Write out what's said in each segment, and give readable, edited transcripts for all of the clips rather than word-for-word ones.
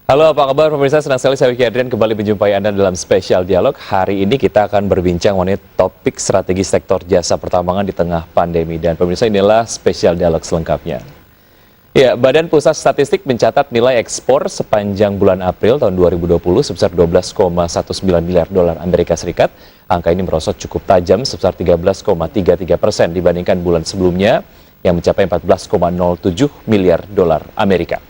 Halo, apa kabar pemirsa? Senang sekali saya Wiki Adrian kembali menjumpai Anda dalam spesial dialog. Hari ini kita akan berbincang mengenai topik strategi sektor jasa pertambangan di tengah pandemi. Dan pemirsa, inilah spesial dialog selengkapnya. Ya, Badan Pusat Statistik mencatat nilai ekspor sepanjang bulan April tahun 2020 sebesar 12,19 miliar dolar Amerika Serikat. Angka ini merosot cukup tajam sebesar 13,33% dibandingkan bulan sebelumnya yang mencapai 14,07 miliar dolar Amerika.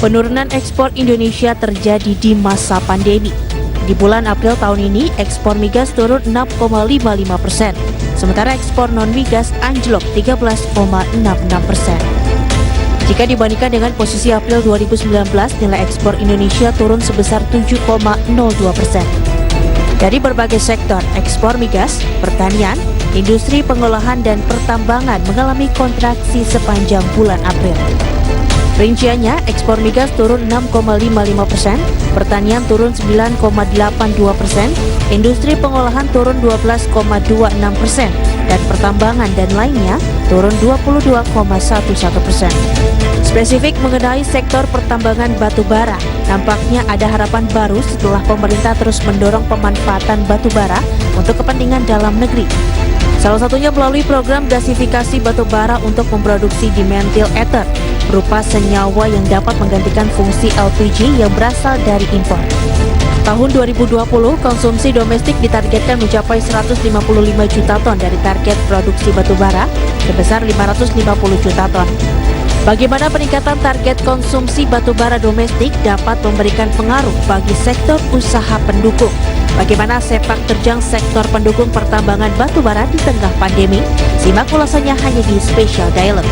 Penurunan ekspor Indonesia terjadi di masa pandemi. Di bulan April tahun ini, ekspor migas turun 6,55%, sementara ekspor non-migas anjlok 13,66%. Jika dibandingkan dengan posisi April 2019, nilai ekspor Indonesia turun sebesar 7,02%. Dari berbagai sektor, ekspor migas, pertanian, industri pengolahan dan pertambangan mengalami kontraksi sepanjang bulan April. Rinciannya, ekspor migas turun 6,55%, pertanian turun 9,82%, industri pengolahan turun 12,26%, dan pertambangan dan lainnya turun 22,11%. Spesifik mengenai sektor pertambangan batu bara, nampaknya ada harapan baru setelah pemerintah terus mendorong pemanfaatan batu bara untuk kepentingan dalam negeri. Salah satunya melalui program gasifikasi batu bara untuk memproduksi dimethyl ether, berupa senyawa yang dapat menggantikan fungsi LPG yang berasal dari impor. Tahun 2020, konsumsi domestik ditargetkan mencapai 155 juta ton dari target produksi batu bara sebesar 550 juta ton. Bagaimana peningkatan target konsumsi batu bara domestik dapat memberikan pengaruh bagi sektor usaha pendukung? Bagaimana sepak terjang sektor pendukung pertambangan batu bara di tengah pandemi? Simak ulasannya hanya di Special Dialog.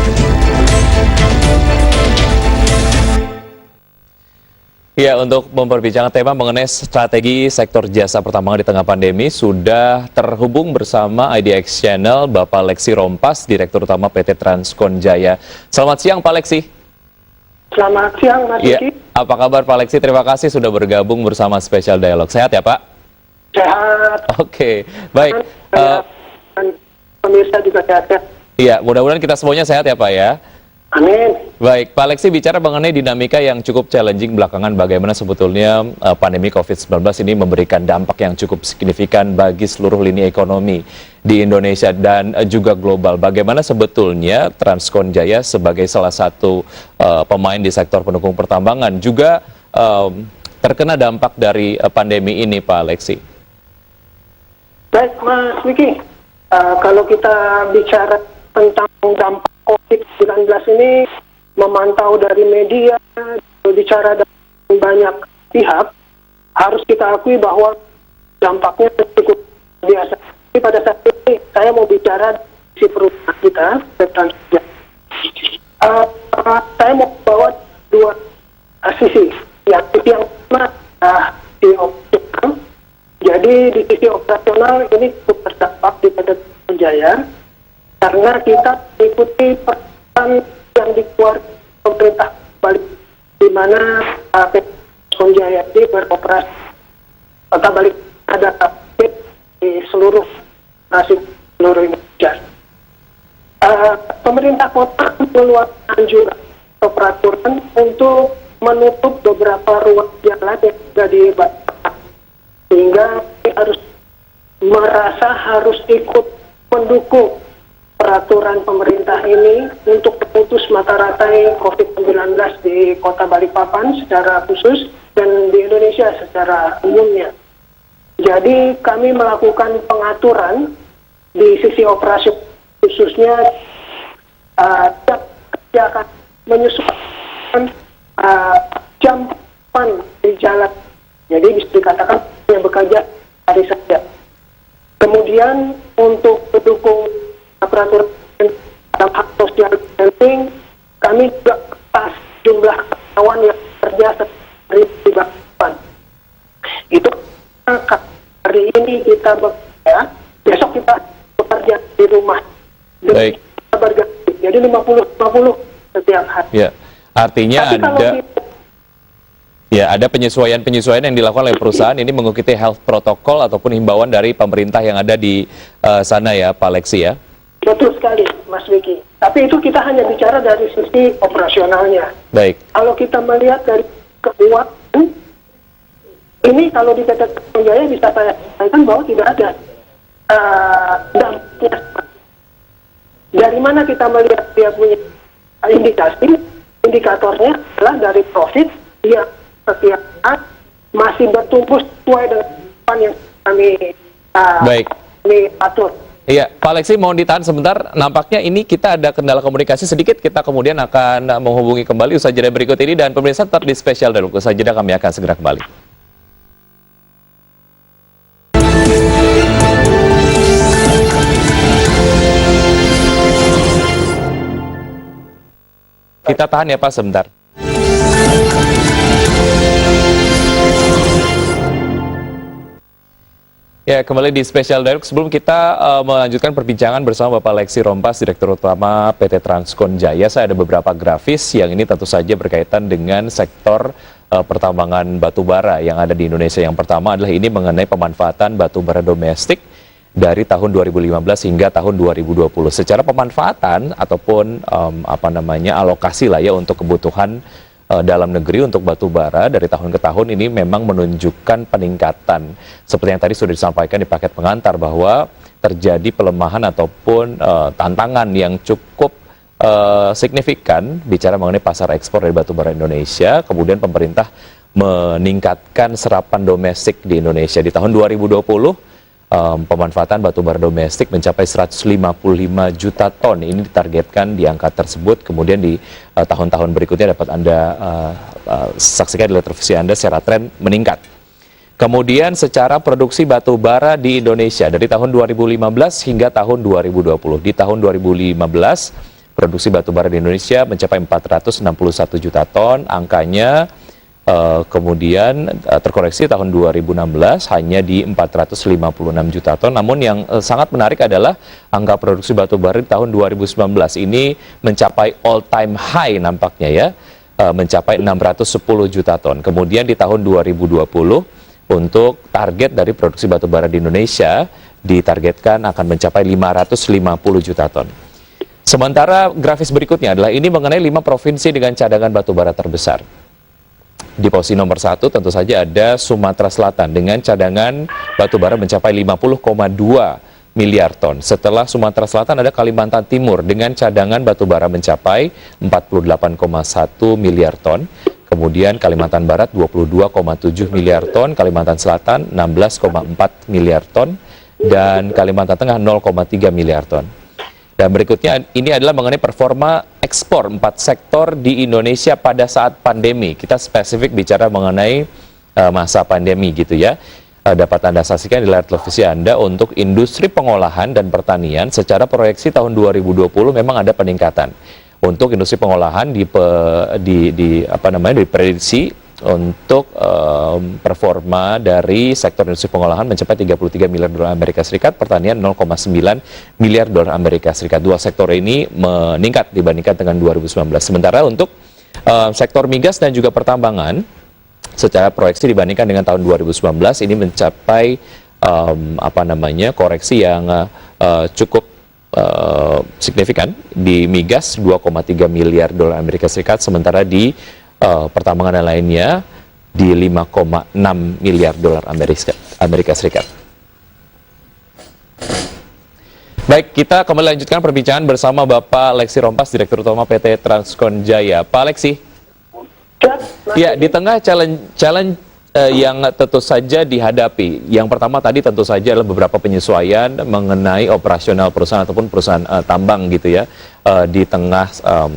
Ya, untuk memperbincangkan tema mengenai strategi sektor jasa pertambangan di tengah pandemi, sudah terhubung bersama IDX Channel Bapak Leksi Rompas, Direktur Utama PT Transkon Jaya. Selamat siang Pak Leksi. Selamat siang Mas Wiki. Apa kabar Pak Leksi? Terima kasih sudah bergabung bersama Special Dialog. Sehat ya Pak? Sehat. Oke, baik. Pemirsa juga sehat. Iya, mudah-mudahan kita semuanya sehat ya Pak ya. Amin. Baik, Pak Leksi bicara mengenai dinamika yang cukup challenging belakangan, bagaimana sebetulnya pandemi COVID-19 ini memberikan dampak yang cukup signifikan bagi seluruh lini ekonomi di Indonesia dan juga global. Bagaimana sebetulnya Transkon Jaya sebagai salah satu pemain di sektor pendukung pertambangan juga terkena dampak dari pandemi ini, Pak Leksi? Baik Mas Wiki, kalau kita bicara tentang dampak COVID-19 ini, memantau dari media, bicara dengan banyak pihak, harus kita akui bahwa dampaknya cukup biasa. Tapi pada saat ini saya mau bicara si perusahaan kita, saya mau bawa dua sisi. Yang pertama di operasional. Jadi di sisi operasional ini cukup terdampak di PT Transkon Jaya karena kita mengikuti peraturan yang dikeluarkan pemerintah balik, di mana PT Transkon Jaya ini beroperasi kota balik ada di seluruh Indonesia. Pemerintah kota mengeluarkan juga peraturan untuk menutup beberapa ruas jalan yang sudah dibatasi, sehingga harus merasa harus ikut mendukung peraturan pemerintah ini untuk memutus mata rantai COVID-19 di Kota Balikpapan secara khusus dan di Indonesia secara umumnya. Jadi kami melakukan pengaturan di sisi operasi khususnya kita akan menyesuaikan jam di jalan. Jadi bisa dikatakan yang bekerja hari saja. Kemudian untuk mendukung peraturan dalam hak social distancing, kami juga pas jumlah karyawan yang bekerja sehari di Balikpapan. Itu hari ini kita bekerja, besok kita bekerja di rumah. Baik. Kita berganti. Jadi 50-50 setiap hari. Ya, artinya ada penyesuaian yang dilakukan oleh perusahaan ini mengikuti health protocol ataupun himbauan dari pemerintah yang ada di sana ya, Pak Leksi ya? Betul sekali. Mas Vicky. Tapi itu kita hanya bicara dari sisi operasionalnya. Baik. Kalau kita melihat dari keuangan, ini kalau di PT Transkonjaya bisa saya sampaikan bahwa tidak ada dampaknya. Dari mana kita melihat dia punya indikatornya adalah dari profit yang setiap saat masih bertumbuh sesuai dengan yang Baik. kami atur. Iya, Pak Alexi mohon ditahan sebentar. Nampaknya ini kita ada kendala komunikasi sedikit. Kita kemudian akan menghubungi kembali usaha jeda berikut ini dan pemirsa tetap di spesial dialog. Usaha jeda kami akan segera kembali. Kita tahan ya Pak sebentar. Ya, kembali di Spesial Dialog. Sebelum kita melanjutkan perbincangan bersama Bapak Alexi Rompas, Direktur Utama PT Transkonjaya, saya ada beberapa grafis yang ini tentu saja berkaitan dengan sektor pertambangan batubara yang ada di Indonesia. Yang pertama adalah ini mengenai pemanfaatan batubara domestik dari tahun 2015 hingga tahun 2020. Secara pemanfaatan ataupun alokasi lah ya untuk kebutuhan dalam negeri untuk batu bara dari tahun ke tahun ini memang menunjukkan peningkatan. Seperti yang tadi sudah disampaikan di paket pengantar bahwa terjadi pelemahan ataupun tantangan yang cukup signifikan bicara mengenai pasar ekspor dari batu bara Indonesia. Kemudian pemerintah meningkatkan serapan domestik di Indonesia. Di tahun 2020 pemanfaatan batubara domestik mencapai 155 juta ton. Ini ditargetkan di angka tersebut. Kemudian di tahun-tahun berikutnya dapat Anda saksikan di televisi Anda secara tren meningkat. Kemudian secara produksi batubara di Indonesia dari tahun 2015 hingga tahun 2020. Di tahun 2015 produksi batubara di Indonesia mencapai 461 juta ton. Angkanya kemudian terkoreksi tahun 2016 hanya di 456 juta ton. Namun yang sangat menarik adalah angka produksi batubara di tahun 2019 ini mencapai all time high nampaknya ya, mencapai 610 juta ton. Kemudian di tahun 2020 untuk target dari produksi batubara di Indonesia ditargetkan akan mencapai 550 juta ton. Sementara grafis berikutnya adalah ini mengenai 5 provinsi dengan cadangan batubara terbesar. Di posisi nomor 1 tentu saja ada Sumatera Selatan dengan cadangan batubara mencapai 50,2 miliar ton. Setelah Sumatera Selatan ada Kalimantan Timur dengan cadangan batubara mencapai 48,1 miliar ton. Kemudian Kalimantan Barat 22,7 miliar ton, Kalimantan Selatan 16,4 miliar ton, dan Kalimantan Tengah 0,3 miliar ton. Dan berikutnya ini adalah mengenai performa ekspor 4 sektor di Indonesia pada saat pandemi. Kita spesifik bicara mengenai masa pandemi gitu ya. Dapat Anda saksikan di layar televisi Anda untuk industri pengolahan dan pertanian secara proyeksi tahun 2020 memang ada peningkatan. Untuk industri pengolahan diprediksi untuk performa dari sektor industri pengolahan mencapai 33 miliar dolar Amerika Serikat, pertanian 0,9 miliar dolar Amerika Serikat. Dua sektor ini meningkat dibandingkan dengan 2019. Sementara untuk sektor migas dan juga pertambangan, secara proyeksi dibandingkan dengan tahun 2019 ini mencapai koreksi yang cukup signifikan. Di migas 2,3 miliar dolar Amerika Serikat, sementara di pertambangan lainnya di 5,6 miliar dolar Amerika Serikat. Baik, kita kembali lanjutkan perbincangan bersama Bapak Alexi Rompas, Direktur Utama PT Transkonjaya. Pak Alexi, ya di tengah challenge yang tentu saja dihadapi. Yang pertama tadi tentu saja adalah beberapa penyesuaian mengenai operasional perusahaan ataupun perusahaan tambang gitu ya di tengah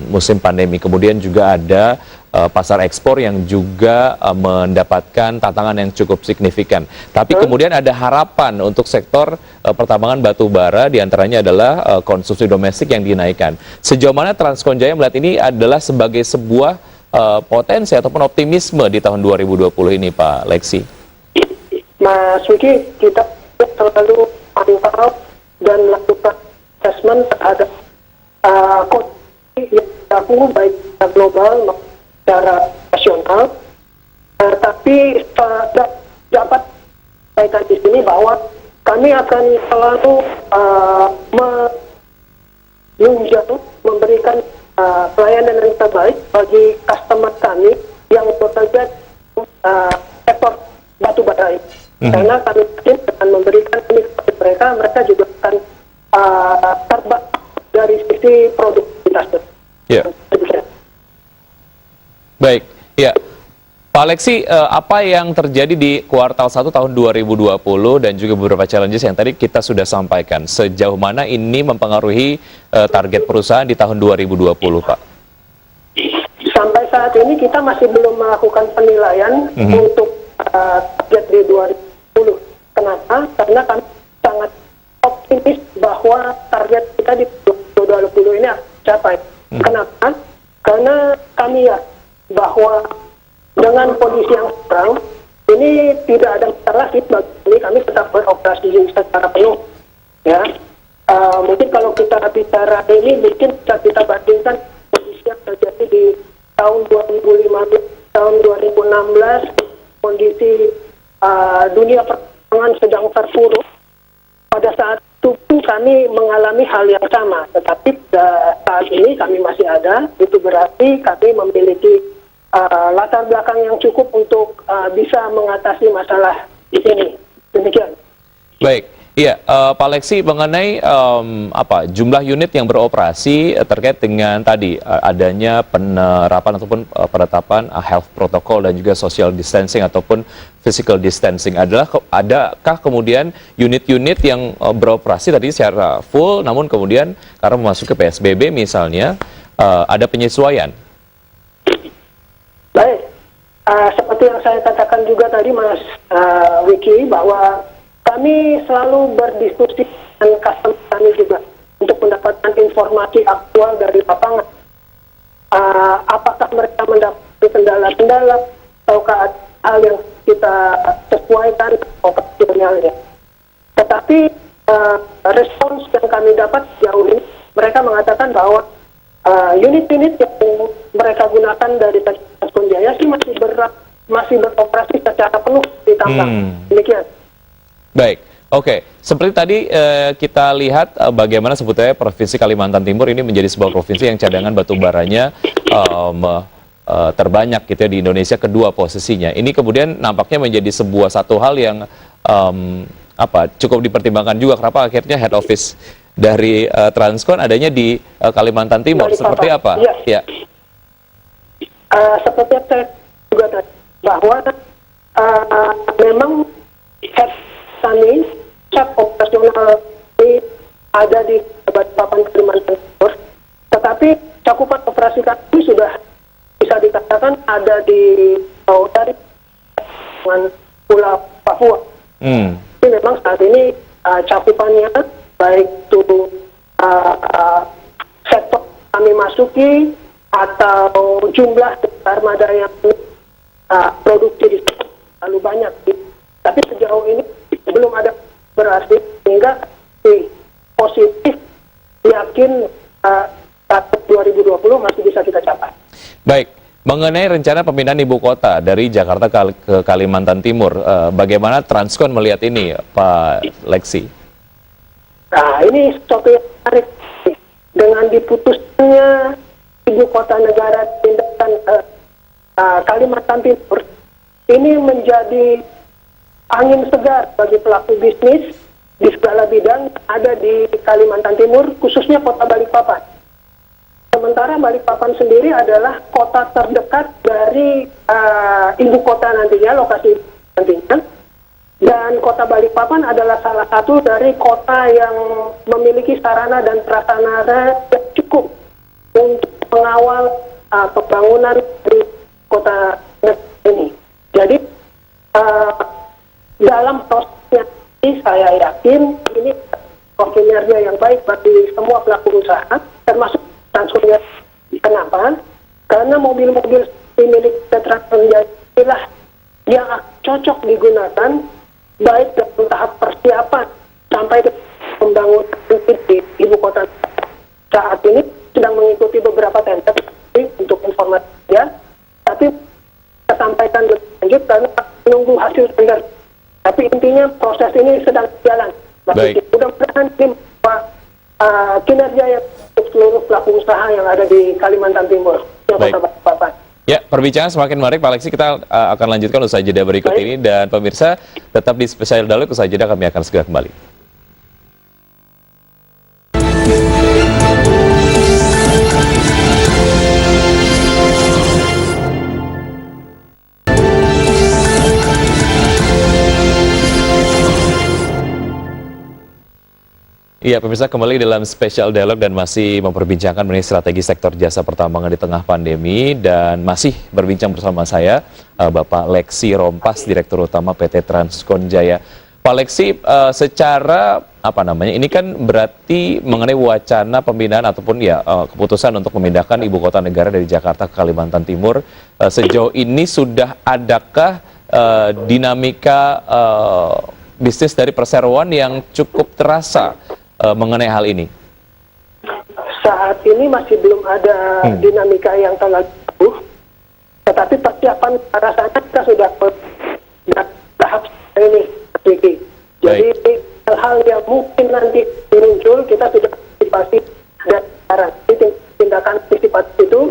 musim pandemi. Kemudian juga ada pasar ekspor yang juga mendapatkan tantangan yang cukup signifikan. Tapi kemudian ada harapan untuk sektor pertambangan batu bara, diantaranya adalah konsumsi domestik yang dinaikkan. Sejauh mana Transkonjaya melihat ini adalah sebagai sebuah potensi ataupun optimisme di tahun 2020 ini, Pak Lexi? Mas Wiki, kita selalu pantau dan melakukan assessment terhadap kondisi yang berlaku baik secara global maupun secara nasional. Tapi dapat sampaikan di sini bahwa kami akan selalu menunjang memberikan pelayanan yang terbaik bagi customer kami yang bekerja di sektor batu bara ini. Karena kami yakin dengan memberikan ini kepada mereka, mereka juga akan terbang dari sisi produktivitas. Ya. Baik, ya. Pak Alexi, apa yang terjadi di kuartal 1 tahun 2020 dan juga beberapa challenges yang tadi kita sudah sampaikan, sejauh mana ini mempengaruhi target perusahaan di tahun 2020, Pak? Sampai saat ini kita masih belum melakukan penilaian untuk target di 2020. Kenapa? Karena kami sangat optimis bahwa target kita di 2020 ini akan tercapai. Kenapa? Karena kami ya bahwa dengan kondisi yang sekarang ini tidak ada masalah sih bagi ini, kami tetap beroperasi secara penuh. Ya, mungkin kalau kita bicara ini mungkin bisa kita bandingkan kondisi yang terjadi di tahun 2015, tahun 2016, kondisi dunia perdagangan sedang terpuruk. Pada saat itu kami mengalami hal yang sama, tetapi saat ini kami masih ada. Itu berarti kami memiliki latar belakang yang cukup untuk bisa mengatasi masalah ini. Demikian. Baik, iya, Pak Alexi, mengenai jumlah unit yang beroperasi terkait dengan tadi adanya penerapan ataupun penetapan health protocol dan juga social distancing ataupun physical distancing, adakah kemudian unit-unit yang beroperasi tadi secara full, namun kemudian karena memasuki PSBB misalnya ada penyesuaian? Baik, seperti yang saya katakan juga tadi Mas Wiki, bahwa kami selalu berdiskusi dengan customer kami juga untuk mendapatkan informasi aktual dari lapangan. Apakah mereka mendapatkan kendala-kendala ataukah hal yang kita sesuaikan atau kecilnya. Tetapi respons yang kami dapat sejauh ini, mereka mengatakan bahwa unit-unit yang mereka gunakan dari Transcon Jaya sih masih beroperasi secara penuh di tambang. Demikian. Baik, oke. Seperti tadi kita lihat bagaimana sebetulnya Provinsi Kalimantan Timur ini menjadi sebuah provinsi yang cadangan batu baranya terbanyak gitu ya di Indonesia, kedua posisinya. Ini kemudian nampaknya menjadi sebuah satu hal yang cukup dipertimbangkan juga. Kenapa akhirnya head office dari Transcon adanya di Kalimantan Timur? Seperti apa? Ya. Seperti yang saya juga tadi, bahwa memang head kami, cap operasional ini ada di Balikpapan Kalimantan Timur, tetapi cakupan operasi kami sudah bisa dikatakan ada di dari Pulau Papua. Jadi memang saat ini cakupannya baik itu sektor kami masuki atau jumlah armada yang produksi di terlalu banyak. Tapi sejauh ini belum ada berarti sehingga positif yakin target 2020 masih bisa kita capai. Baik, mengenai rencana pemindahan ibu kota dari Jakarta ke Kalimantan Timur, bagaimana Transcon melihat ini, Pak Lexi? Nah, ini sesuatu yang menarik. Dengan diputusnya ibu kota negara pindahkan ke Kalimantan Timur, ini menjadi angin segar bagi pelaku bisnis di segala bidang ada di Kalimantan Timur, khususnya kota Balikpapan. Sementara Balikpapan sendiri adalah kota terdekat dari ibu kota nantinya, lokasi nantinya. Dan kota Balikpapan adalah salah satu dari kota yang memiliki sarana dan prasarana yang cukup untuk mengawal pembangunan di kota ini. Jadi dalam prosesnya ini saya yakin ini kinerja yang baik bagi semua pelaku usaha, termasuk Transcon. Kenapa? Karena mobil-mobil milik Transcon inilah yang cocok digunakan baik dalam tahap persiapan sampai ke pembangunan di ibu kota. Saat ini sedang mengikuti beberapa tender untuk informasi ya, tapi saya sampaikan lebih lanjut karena menunggu hasil tender. Tapi intinya proses ini sedang berjalan. Mudah-mudahan ini kinerja yang seluruh pelaku usaha yang ada di Kalimantan Timur, yang Baik. Kota Balikpapan. Ya, perbincangan semakin menarik, Pak Alexi. Kita akan lanjutkan usai jeda berikut Baik. ini. Dan pemirsa, tetap di Spesial Dialog, usai jeda kami akan segera kembali. Iya, pemirsa, kembali dalam Spesial Dialog dan masih memperbincangkan mengenai strategi sektor jasa pertambangan di tengah pandemi, dan masih berbincang bersama saya Bapak Leksi Rompas, Direktur Utama PT Transkon Jaya. Pak Leksi, secara ini kan berarti mengenai wacana pembinaan ataupun keputusan untuk memindahkan ibu kota negara dari Jakarta ke Kalimantan Timur. Sejauh ini sudah adakah dinamika bisnis dari perseroan yang cukup terasa mengenai hal ini? Saat ini masih belum ada dinamika yang terlalu jauh, tetapi persiapan rasanya kita sudah tahap ini, Ricky. Jadi hal-hal yang mungkin nanti muncul kita sudah antisipasi dan sekarang. Tindakan antisipasi itu,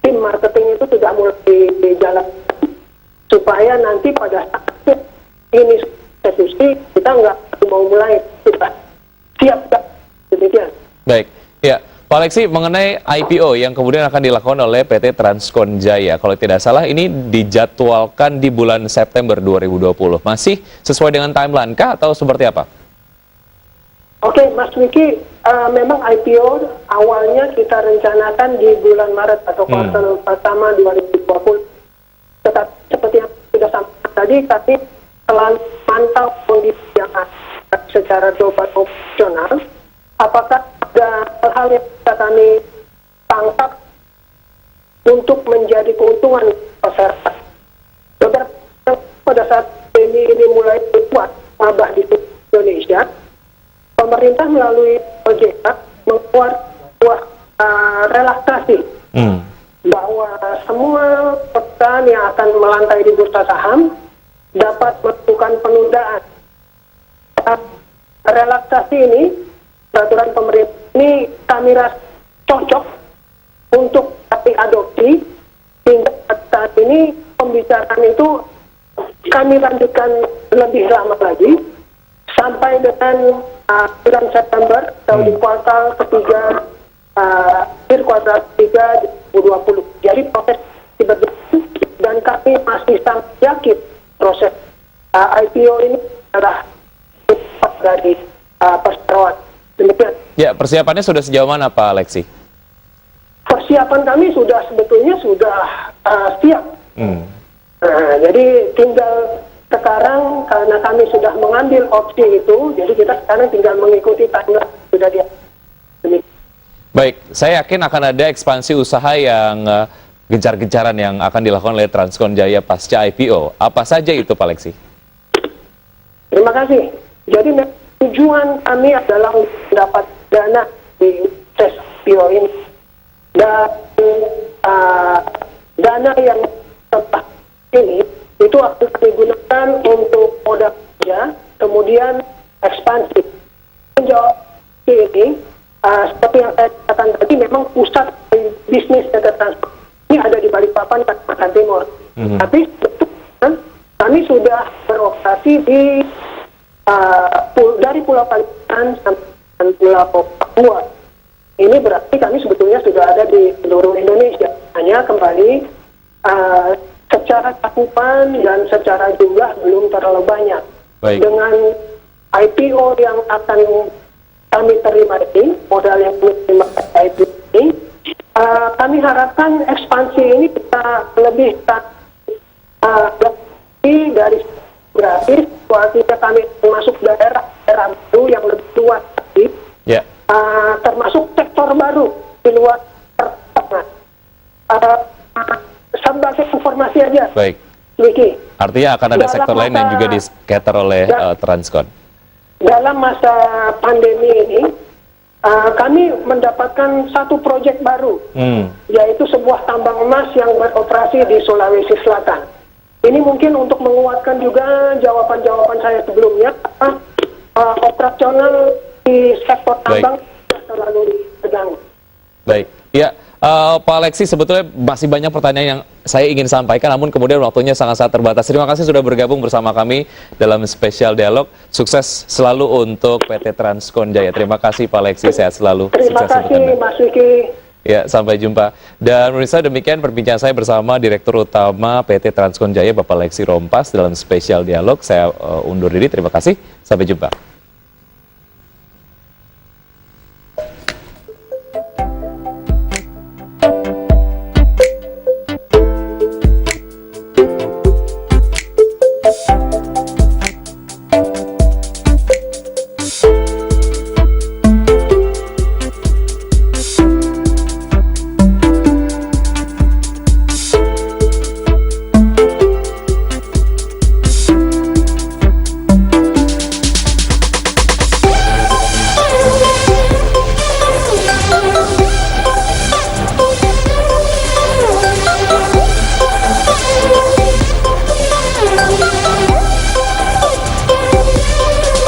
tim marketing itu sudah mulai dijalankan supaya nanti pada saat ini eksekusi kita nggak mau mulai, sudah siap, demikian. Baik, ya Pak Alexi, mengenai IPO yang kemudian akan dilakukan oleh PT Transkon Jaya, kalau tidak salah ini dijadwalkan di bulan September 2020. Masih sesuai dengan timeline kah atau seperti apa? Oke, Mas Wiki, memang IPO awalnya kita rencanakan di bulan Maret atau kuartal pertama 2020. Tetapi seperti yang sudah sampaikan tadi, kami selalu mantau kondisi yang ada secara global operasional, apakah ada hal-hal yang bisa kami tangkap untuk menjadi keuntungan masyarakat. Pada saat ini mulai kuat wabah di Indonesia, pemerintah melalui OJK membuat sebuah relaksasi bahwa semua perusahaan yang akan melantai di bursa saham dapat melakukan penundaan. Relaksasi ini, peraturan pemerintah ini kami rasa cocok untuk kami adopsi, hingga saat ini pembicaraan itu kami lanjutkan lebih lama lagi sampai dengan bulan September atau di kuartal ketiga, akhir kuartal 3 2020. Jadi proses berjalan dan kami masih sangat yakin proses IPO ini adalah dari perseroan. Demikian. Ya, persiapannya sudah sejauh mana Pak Alexi? Persiapan kami sebetulnya sudah siap. Jadi tinggal sekarang karena kami sudah mengambil opsi itu, jadi kita sekarang tinggal mengikuti timeline sudah dia. Demikian. Baik, saya yakin akan ada ekspansi usaha yang gencar-gencaran yang akan dilakukan oleh Transkon Jaya pasca IPO. Apa saja itu Pak Alexi? Terima kasih. Jadi tujuan kami adalah untuk mendapat dana di proses IPO ini. Dan dana yang tepat ini itu akan digunakan untuk modal kerja, kemudian ekspansi. Menjawab ini, seperti yang saya katakan tadi, memang pusat bisnis PT Transkon ini ada di Balikpapan, Kalimantan Timur. Tapi kami sudah beroperasi di dari Pulau Kalimantan sampai Pulau Papua. Ini berarti kami sebetulnya sudah ada di seluruh Indonesia. Hanya kembali secara cakupan dan secara jumlah belum terlalu banyak. Baik. Dengan IPO yang akan kami terima ini, modal yang kami terima IPO ini, kami harapkan ekspansi ini bisa lebih dari gratis, artinya kami masuk daerah baru yang lebih luas lagi, termasuk sektor baru di luar pertambangan. Sebagai informasi aja, Baik. Wiki. Artinya akan ada sektor lain yang juga di-cater oleh Transkon. Dalam masa pandemi ini, kami mendapatkan satu proyek baru, yaitu sebuah tambang emas yang beroperasi di Sulawesi Selatan. Ini mungkin untuk menguatkan juga jawaban-jawaban saya sebelumnya, operasional di sektor tambang tidak terlalu terganggu. Pak Alexi, sebetulnya masih banyak pertanyaan yang saya ingin sampaikan, namun kemudian waktunya sangat-sangat terbatas. Terima kasih sudah bergabung bersama kami dalam spesial dialog. Sukses selalu untuk PT Transkon Jaya. Terima kasih Pak Alexi, sehat selalu. Terima Sukses untuk kasih Anda. Mas Wiki. Ya, sampai jumpa. Dan pemirsa, demikian perbincangan saya bersama Direktur Utama PT Transkon Jaya, Bapak Alexi Rompas dalam spesial dialog. Saya undur diri, terima kasih. Sampai jumpa.